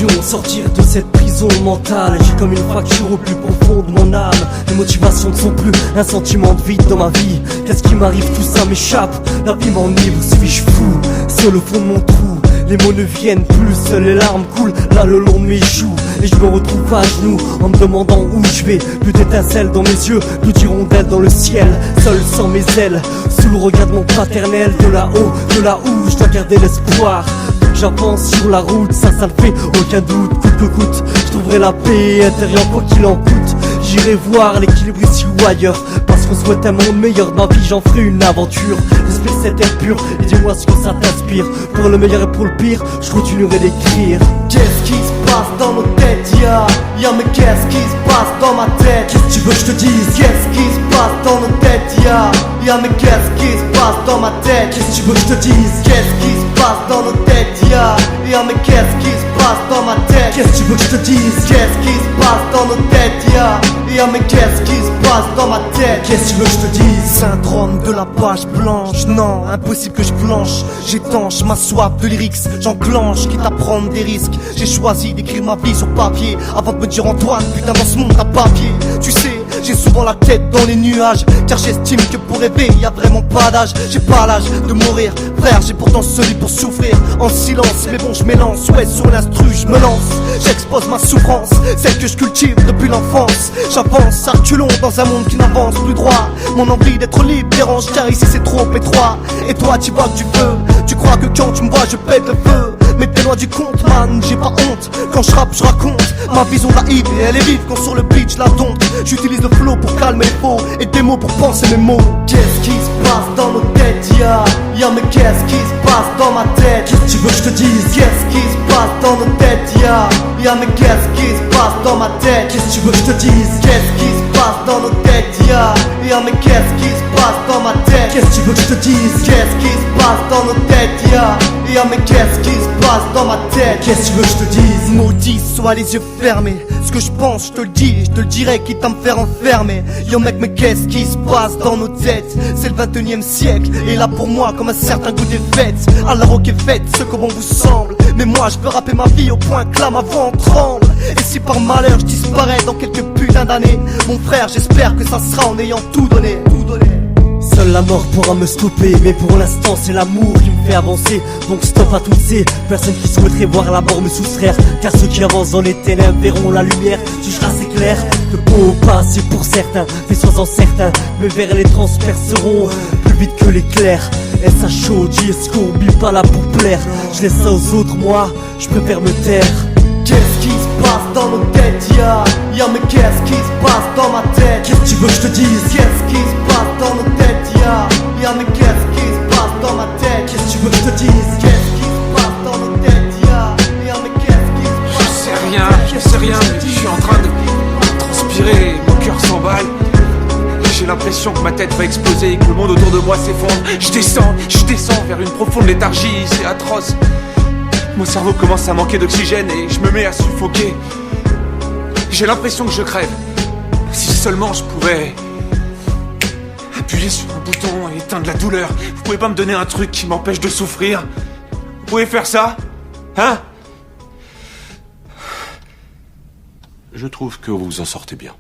vision, sortir de cette prison mentale. J'ai comme une fracture au plus profond de mon âme. Les motivations ne sont plus un sentiment de vide dans ma vie. Qu'est-ce qui m'arrive, tout ça m'échappe. La vie m'enivre, suis-je fou, seul au fond de mon trou. Les mots ne viennent plus, seules les larmes coulent là le long de mes joues. Et je me retrouve à genoux en me demandant où je vais. Plus d'étincelles dans mes yeux, plus d'hirondelles dans le ciel. Seul sans mes ailes, sous le regard de mon paternel. De là-haut, de là où je dois garder l'espoir. J'avance sur la route, ça ne fait aucun doute. Coûte que coûte, je trouverai la paix intérieure quoi qu'il en coûte. J'irai voir l'équilibre ici ou ailleurs, parce qu'on souhaite un monde meilleur. De ma vie j'en ferai une aventure. J'espère cet air pur, et dis-moi ce que ça t'inspire. Pour le meilleur et pour le pire, je continuerai d'écrire. Qu'est-ce qui se passe dans nos têtes, ya mais qu'est-ce qui se passe dans ma tête? Qu'est-ce que tu veux que je te dise? Qu'est-ce qui se passe dans nos têtes, ya mais qu'est-ce qui se passe dans ma tête? Qu'est-ce que tu veux que je te dise? Qu'est-ce qui se passe dans nos têtes, ya mais qu'est-ce qui se passe dans ma tête? Qu'est-ce que tu veux que je te dise? Qu'est-ce qui se passe dans nos têtes, ya mais qu'est-ce qui se passe dans ma tête? Qu'est-ce que tu veux que je te dise? Syndrome de la page blanche, non, impossible que je planche. J'étanche ma soif de lyrics, j'enclenche, quitte à prendre des risques. J'ai choisi d'écrire ma vie sur papier, avant de me dire Antoine, putain dans ce monde t'as pas pied. Tu sais, j'ai souvent la tête dans les nuages, car j'estime que pour rêver y a vraiment pas d'âge. J'ai pas l'âge de mourir, frère, j'ai pourtant celui pour souffrir en silence. Mais bon je m'élance, ouais sur l'instru je me lance. J'expose ma souffrance, celle que je cultive depuis l'enfance. J'avance à reculons dans un monde qui n'avance plus droit. Mon envie d'être libre dérange car ici c'est trop étroit. Et toi tu vois que tu peux, tu crois que quand tu me vois je pète le feu. Mais t'es loin du compte man, j'ai pas honte. Quand je rappe je raconte ma vision naïve et elle est vive quand sur le beat je la dompte. J'utilise le flow pour calmer les faux et des mots pour penser mes mots. Qu'est-ce qui se passe dans nos têtes, ya mais qu'est-ce qui se passe dans ma tête? Qu'est-ce que tu veux que je te dise? Qu'est-ce qui se passe dans nos têtes, ya mais qu'est-ce qui se passe dans ma tête? Qu'est-ce que tu veux que je te dise? Qu'est-ce qui se passe dans nos têtes, ya mais qu'est-ce qui se passe dans ma tête? Qu'est-ce que tu veux que je te dise? Qu'est-ce qui se passe dans nos têtes, ya mais qu'est-ce qui se passe dans ma tête? Qu'est-ce que tu veux que je te dise? Maudit soit les yeux fermés. Ce que je pense, je te le dis, je te le dirai, quitte à me faire enfermer. Yo mec, mais qu'est-ce qui se passe dans nos têtes? C'est le 21e siècle, et là pour moi, comme un certain goût des fêtes. Alors ok, faites ce que bon vous semble. Mais moi, je veux rapper ma vie au point que là, ma voix en tremble. Et si par malheur je disparais dans quelques putains d'années, mon frère, j'espère que ça sera en ayant tout donné. Seule la mort pourra me stopper, mais pour l'instant c'est l'amour qui me fait avancer. Donc stop à toutes ces personnes qui souhaiteraient voir la mort me soustraire. Car ceux qui avancent dans les ténèbres verront la lumière. Tu seras assez clair, de beau passer pour certains. Mais sois-en certain, mes vers les transperceront plus vite que l'éclair. SHOJ, Scourby, pas là pour plaire. Je laisse ça aux autres, moi, je préfère me taire. Qu'est-ce qui se passe dans nos têtes, ya mais qu'est-ce qui se passe dans ma tête? Qu'est-ce que tu veux que je te dise? Qu'est-ce qui se passe dans nos têtes, ya mais qu'est-ce qui se passe dans ma tête? Qu'est-ce que tu veux que je te dise? Qu'est-ce qui se passe dans nos têtes, ya mais qu'est-ce qui se passe? Je sais rien, mais je suis en train de transpirer, mon cœur s'emballe. J'ai l'impression que ma tête va exploser et que le monde autour de moi s'effondre. Je descends vers une profonde léthargie, c'est atroce. Mon cerveau commence à manquer d'oxygène et je me mets à suffoquer. J'ai l'impression que je crève. Si seulement je pouvais appuyer sur un bouton et éteindre la douleur. Vous pouvez pas me donner un truc qui m'empêche de souffrir? Vous pouvez faire ça? Hein? Je trouve que vous vous en sortez bien.